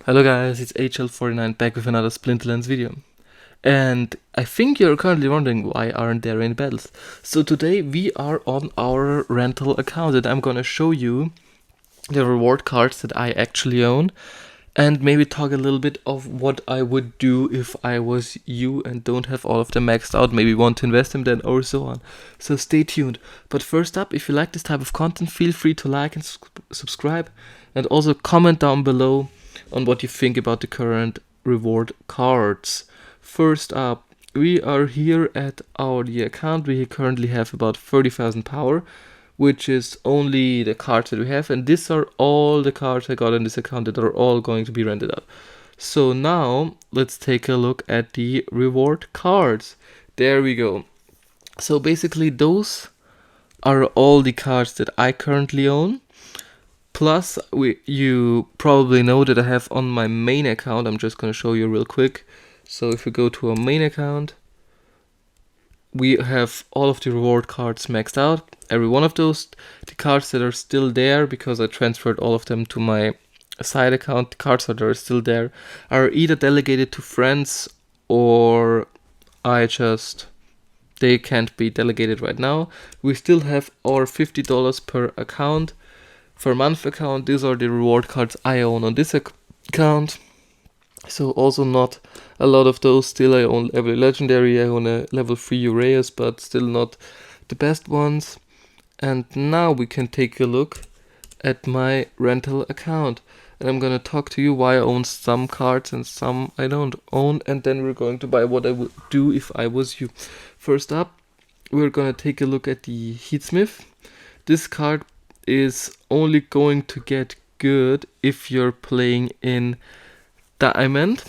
Hello guys, it's Ign Hl04 back with another Splinterlands video. And I think you're currently wondering why aren't there any battles. So today we are on our rental account and I'm gonna show you the reward cards that I actually own and maybe talk a little bit of what I would do if I was you and don't have all of them maxed out, maybe want to invest in them or so on. So stay tuned. But first up, if you like this type of content, feel free to like and subscribe and also comment down below on what you think about the current reward cards. First up, we are here at the account. We currently have about 30,000 power, which is only the cards that we have, and these are all the cards I got in this account that are all going to be rented out. So now let's take a look at the reward cards. There we go. So basically those are all the cards that I currently own. Plus, you probably know that I have on my main account, I'm just going to show you real quick. So if we go to our main account, we have all of the reward cards maxed out. Every one of those, the cards that are still there, because I transferred all of them to my side account, the cards that are still there are either delegated to friends or they can't be delegated right now. We still have our $50 per account. For month account, these are the reward cards I own on this account. So also not a lot of those. Still I own every legendary, I own a level 3 Uraeus, but still not the best ones. And now we can take a look at my rental account. And I'm gonna talk to you why I own some cards and some I don't own, and then we're going to buy what I would do if I was you. First up, we're gonna take a look at the Heatsmith. This card is only going to get good if you're playing in Diamond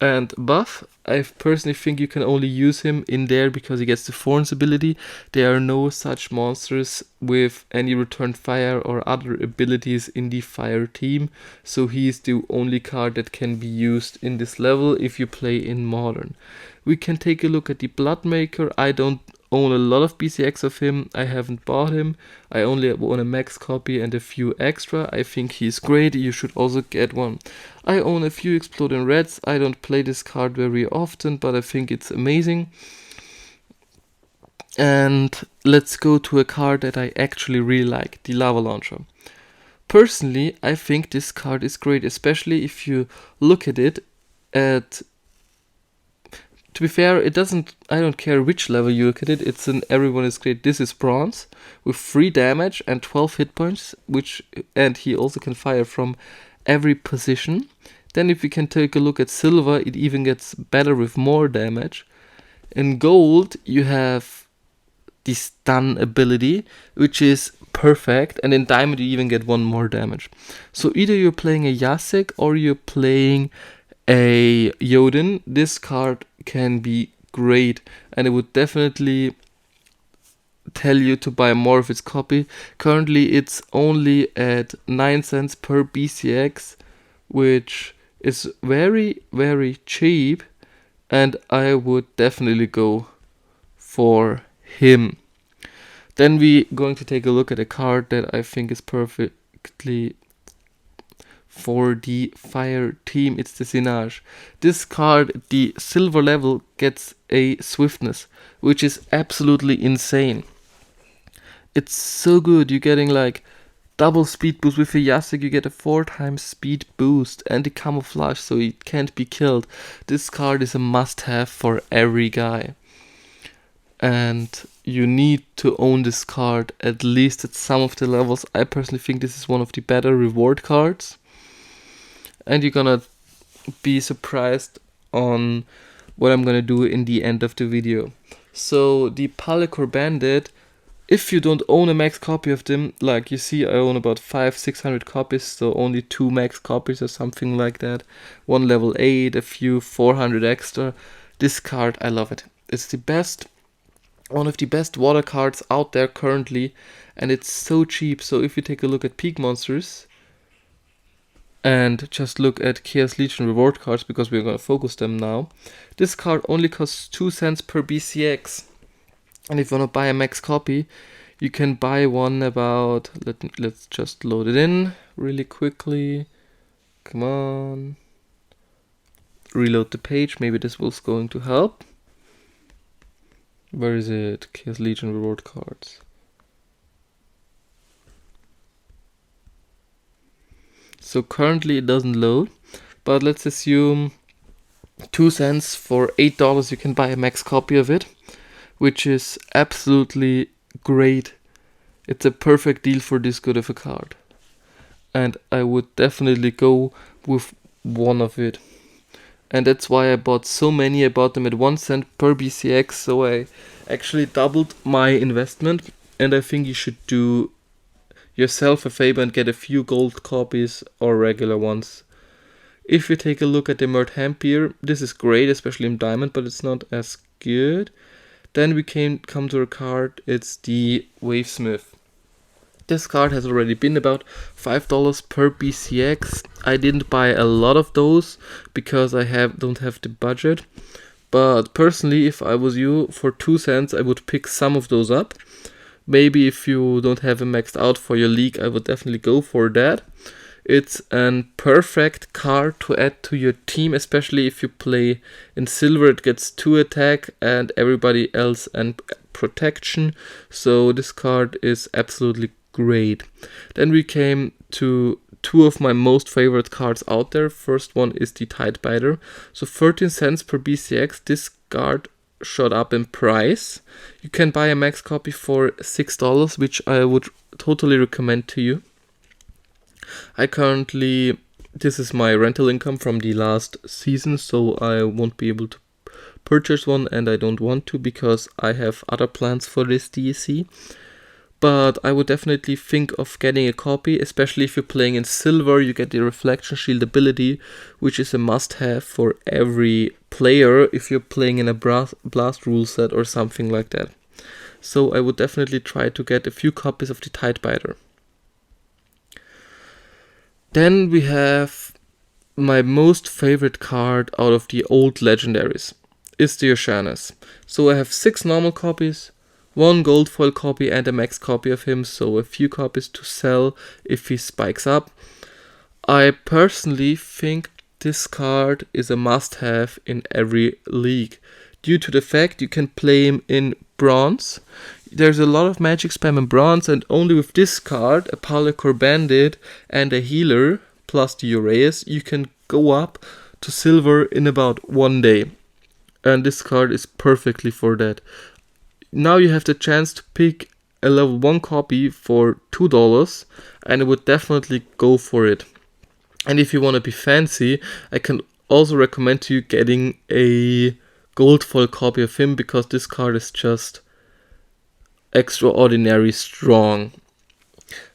and buff. I personally think you can only use him in there because he gets the Thorns ability. There are no such monsters with any return fire or other abilities in the fire team, so he is the only card that can be used in this level if you play in modern. We can take a look at the Bloodmaker. I don't own a lot of BCX of him. I haven't bought him. I only own a max copy and a few extra. I think he's great. You should also get one. I own a few Exploding Reds. I don't play this card very often, but I think it's amazing. And let's go to a card that I actually really like, the Lava Launcher. Personally, I think this card is great, especially if you look at it at... To be fair, I don't care which level you look at it, it's an everyone is great. This is bronze with 3 damage and 12 hit points, and he also can fire from every position. Then if we can take a look at silver, it even gets better with more damage. In gold, you have the stun ability, which is perfect, and in diamond you even get 1 more damage. So either you're playing a Yasek or you're playing a Yodin, this card can be great, and I would definitely tell you to buy more of its copy. Currently it's only at 9 cents per BCX, which is very, very cheap, and I would definitely go for him. Then we're going to take a look at a card that I think is perfectly for the fire team. It's the Sinage. This card, the silver level, gets a swiftness, which is absolutely insane. It's so good. You're getting like double speed boost with a Yasek. You get a 4 times speed boost and the camouflage, so it can't be killed. This card is a must-have for every guy, and you need to own this card at least at some of the levels. I personally think this is one of the better reward cards, and you're gonna be surprised on what I'm gonna do in the end of the video. So the Palicor Bandit, if you don't own a max copy of them, like you see I own about 500-600 copies, so only 2 max copies or something like that, 1 level 8, a few 400 extra. This card, I love it. It's the best, one of the best water cards out there currently, and it's so cheap. So if you take a look at Peak Monsters and just look at Chaos Legion reward cards, because we're going to focus them now, this card only costs 2 cents per BCX. And if you want to buy a max copy, you can buy one about, let's just load it in really quickly. Come on. Reload the page. Maybe this was going to help. Where is it? Chaos Legion reward cards. So currently it doesn't load, but let's assume 2 cents for $8 you can buy a max copy of it, which is absolutely great. It's a perfect deal for this good of a card. And I would definitely go with one of it. And that's why I bought so many. I bought them at 1 cent per BCX, so I actually doubled my investment. And I think you should do yourself a favor and get a few gold copies or regular ones. If you take a look at the Mert Hemp here, this is great, especially in Diamond, but it's not as good. Then we come to a card, it's the Wavesmith. This card has already been about $5 per BCX. I didn't buy a lot of those because I don't have the budget. But personally, if I was you, for 2 cents I would pick some of those up. Maybe if you don't have a maxed out for your league, I would definitely go for that. It's a perfect card to add to your team, especially if you play in silver. It gets 2 attack and everybody else and protection. So this card is absolutely great. Then we came to 2 of my most favorite cards out there. First one is the Tidebiter. So 13 cents per BCX. This card shot up in price. You can buy a max copy for $6, which I would totally recommend to you. This is my rental income from the last season, so I won't be able to purchase one, and I don't want to because I have other plans for this DLC. But I would definitely think of getting a copy, especially if you're playing in silver. You get the Reflection Shield ability, which is a must-have for every player if you're playing in a blast rule set or something like that. So I would definitely try to get a few copies of the Tidebiter. Then we have my most favorite card out of the old legendaries, is the Oceanus. So I have 6 normal copies, 1 gold foil copy and a max copy of him, so a few copies to sell if he spikes up. I personally think this card is a must-have in every league, due to the fact you can play him in bronze. There's a lot of magic spam in bronze, and only with this card, a Palacor Bandit and a healer, plus the Uraeus, you can go up to silver in about 1 day. And this card is perfectly for that. Now you have the chance to pick a level 1 copy for $2, and I would definitely go for it. And if you want to be fancy, I can also recommend to you getting a gold foil copy of him, because this card is just extraordinary strong.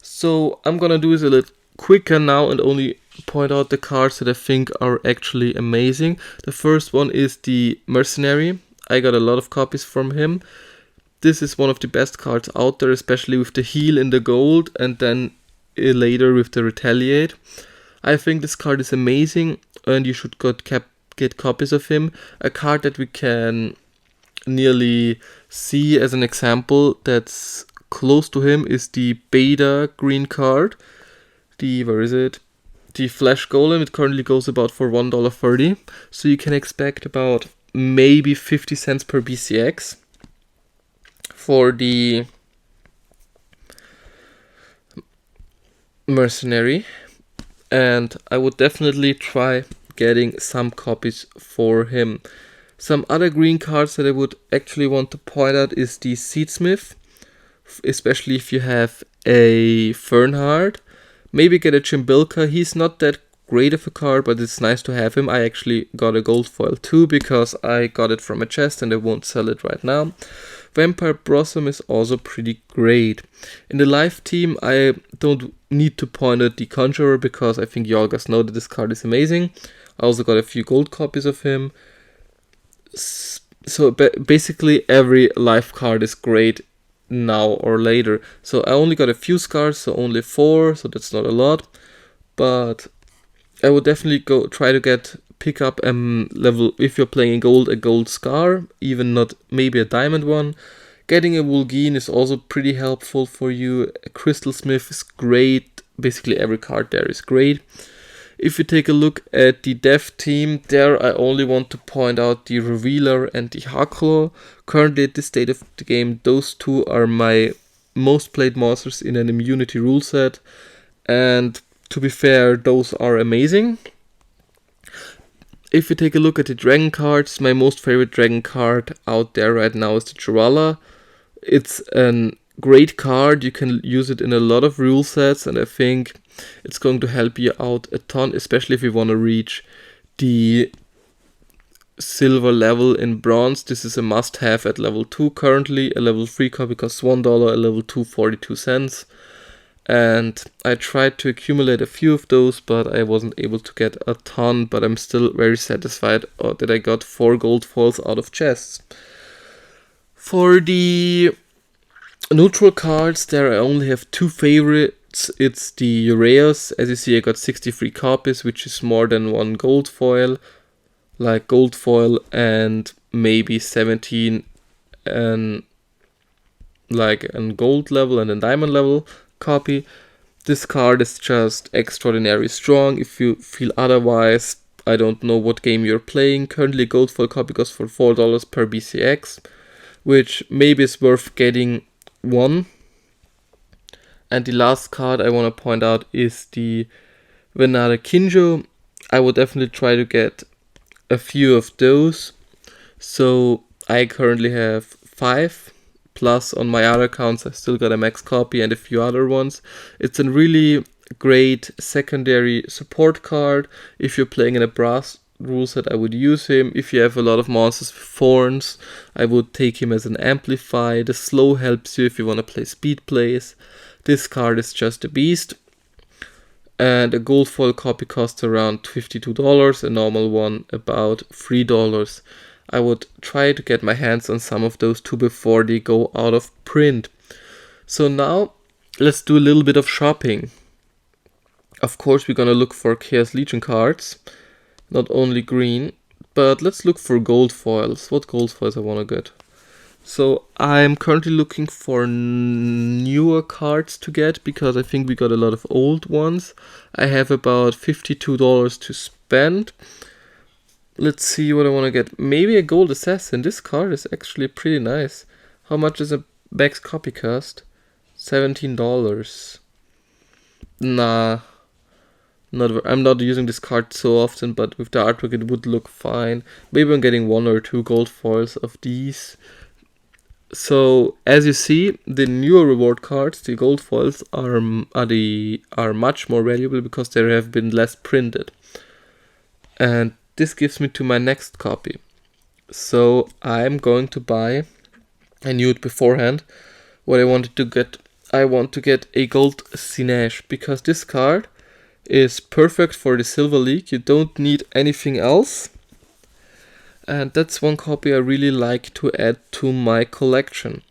So I'm gonna do this a little quicker now and only point out the cards that I think are actually amazing. The first one is the Mercenary. I got a lot of copies from him. This is one of the best cards out there, especially with the heal in the gold and then later with the Retaliate. I think this card is amazing and you should get copies of him. A card that we can nearly see as an example that's close to him is the Beta green card. The Flash Golem. It currently goes about for $1.30. So you can expect about maybe 50 cents per BCX. For the Mercenary, and I would definitely try getting some copies for him. Some other green cards that I would actually want to point out is the Seedsmith, especially if you have a Fernhard. Maybe get a Chimbilka. He's not that great of a card, but it's nice to have him. I actually got a gold foil too because I got it from a chest and I won't sell it right now. Vampire Blossom is also pretty great. In the live team, I don't need to point out the Conjurer because I think you all guys know that this card is amazing. I also got a few gold copies of him. So basically every live card is great now or later. So I only got a few scars, so only 4, so that's not a lot. But I would definitely try to pick up level, if you're playing in gold, a gold scar, even not maybe a diamond one. Getting a Vulgine is also pretty helpful for you. A Crystal Smith is great. Basically every card there is great. If you take a look at the dev team, there I only want to point out the Revealer and the Haklo. Currently at this state of the game, those two are my most played monsters in an immunity rule set, and to be fair, those are amazing. If you take a look at the dragon cards, my most favorite dragon card out there right now is the Churala. It's a great card, you can use it in a lot of rule sets, and I think it's going to help you out a ton, especially if you want to reach the silver level in bronze. This is a must-have at level 2 currently. A level 3 copy costs $1, a level 2 42 cents. And I tried to accumulate a few of those, but I wasn't able to get a ton, but I'm still very satisfied that I got 4 gold foils out of chests. For the neutral cards, there I only have 2 favorites. It's the Uraeus. As you see, I got 63 copies, which is more than 1 gold foil. Like gold foil and maybe 17 and like a gold level and a diamond level copy. This card is just extraordinarily strong. If you feel otherwise, I don't know what game you're playing. Currently, gold foil copy goes for $4 per BCX, which maybe is worth getting one. And the last card I want to point out is the Venade Kinjo. I would definitely try to get a few of those. So I currently have 5. Plus on my other accounts I still got a max copy and a few other ones. It's a really great secondary support card. If you're playing in a brass rule set, I would use him. If you have a lot of monsters with thorns, I would take him as an amplify. The slow helps you if you want to play speed plays. This card is just a beast. And a gold foil copy costs around $52, a normal one about $3. I would try to get my hands on some of those too before they go out of print. So now let's do a little bit of shopping. Of course, we're gonna look for Chaos Legion cards, not only green, but let's look for gold foils. What gold foils I wanna get? So I'm currently looking for newer cards to get because I think we got a lot of old ones. I have about $52 to spend. Let's see what I want to get. Maybe a gold assassin. This card is actually pretty nice. How much does a max copy cost? $17. Nah. I'm not using this card so often, but with the artwork it would look fine. Maybe I'm getting 1 or 2 gold foils of these. So as you see, the newer reward cards, the gold foils, are much more valuable because there have been less printed. And this gives me to my next copy. So I'm going to buy, I knew it beforehand, what I wanted to get. I want to get a gold Sinesh because this card is perfect for the Silver League. You don't need anything else. And that's one copy I really like to add to my collection.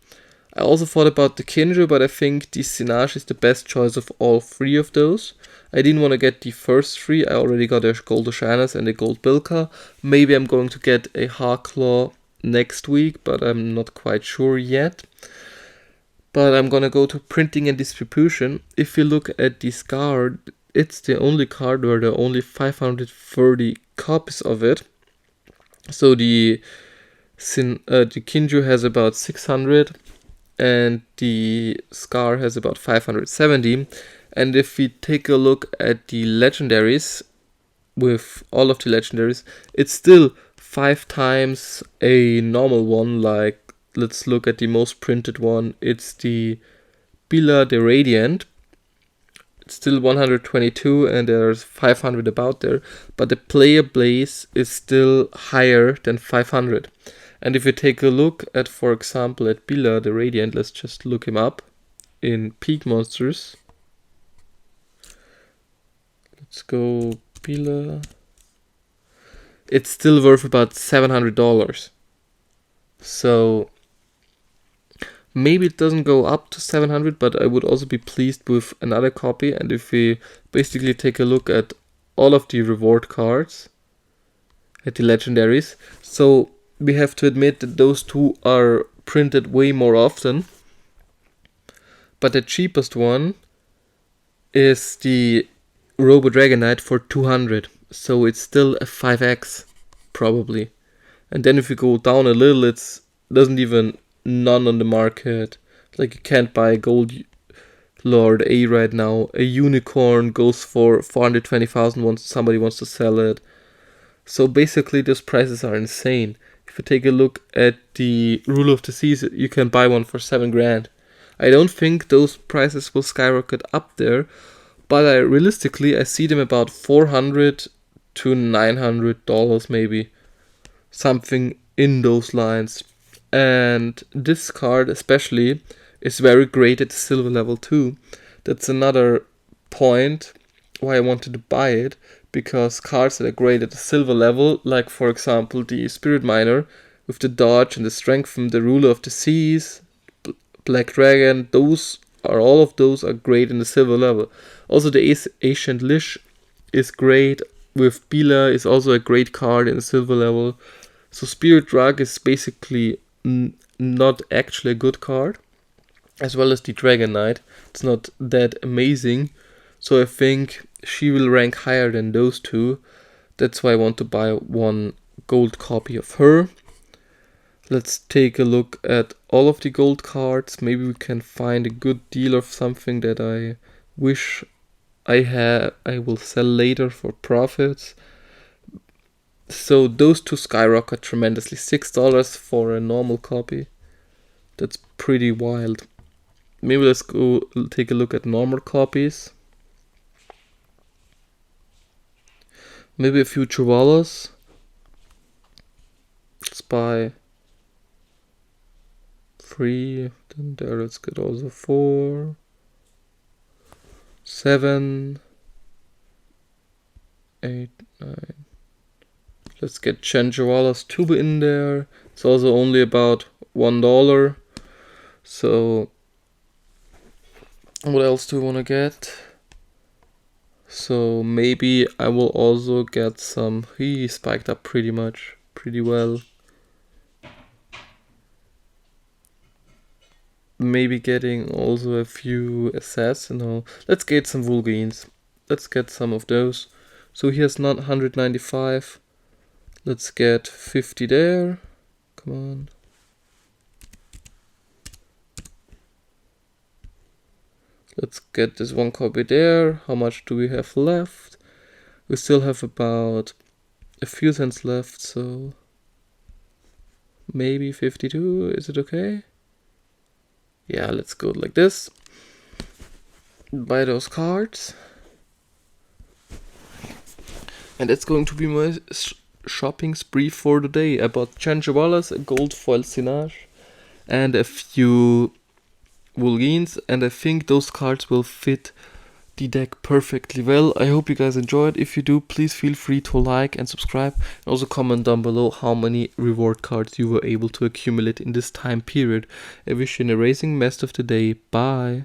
I also thought about the Kinjo, but I think the Sinesh is the best choice of all 3 of those. I didn't want to get the first 3, I already got a gold Oshanas and a gold Bilka. Maybe I'm going to get a Haklo next week, but I'm not quite sure yet. But I'm gonna go to printing and distribution. If you look at this card, it's the only card where there are only 530 copies of it. So the Kinju has about 600 and the Scar has about 570. And if we take a look at the legendaries, with all of the legendaries, it's still 5 times a normal one. Like, let's look at the most printed one. It's the Bila the Radiant. It's still 122 and there's 500 about there, but the player base is still higher than 500. And if you take a look at, for example, at Bila the Radiant, let's just look him up in Peak Monsters. Let's go Bila. It's still worth about $700. So maybe it doesn't go up to 700, but I would also be pleased with another copy. And if we basically take a look at all of the reward cards, at the legendaries, so we have to admit that those two are printed way more often. But the cheapest one is the Robo Dragonite for 200. So it's still a 5x, probably. And then if you go down a little, it's doesn't even none on the market. Like you can't buy a Gold Lord A right now. A unicorn goes for 420,000 once somebody wants to sell it. So basically those prices are insane. If you take a look at the Ruler of the Seas, you can buy one for 7 grand. I don't think those prices will skyrocket up there, but realistically I see them about $400 to $900 maybe. Something in those lines. And this card especially is very great at the silver level too. That's another point why I wanted to buy it, because cards that are great at the silver level, like for example the Spirit Miner with the dodge and the strength from the Ruler of the Seas, Black Dragon, all of those are great in the silver level. Also the Ancient Lich is great with Bila, is also a great card in the silver level. So Spirit Drug is basically not actually a good card, as well as the Dragon Knight. It's not that amazing, so I think she will rank higher than those two. That's why I want to buy one gold copy of her. Let's take a look at all of the gold cards. Maybe we can find a good deal of something that I wish I have. I will sell later for profits. So those two skyrocket tremendously. $6 for a normal copy. That's pretty wild. Maybe let's go take a look at normal copies. Maybe a Future Wallace. Let's buy 3. Then there, let's get also 4, 7, 8, 9. Let's get Changer Wallace 2 in there. It's also only about $1. So what else do we want to get? So maybe I will also get some. He spiked up pretty well. Maybe getting also a few Assassin. Let's get some Vulgaines. Let's get some of those. So here's not 195. Let's get 50 there. Come on. Let's get this one copy there. How much do we have left? We still have about a few cents left, so maybe 52. Is it okay? Yeah, let's go like this. Buy those cards. And that's going to be my shopping spree for the day. I bought Changer Wallace, a gold foil Sinage, and a few Vulgaines, and I think those cards will fit the deck perfectly well. I hope you guys enjoyed. If you do, please feel free to like and subscribe. And also comment down below how many reward cards you were able to accumulate in this time period. I wish you an amazing rest of the day. Bye.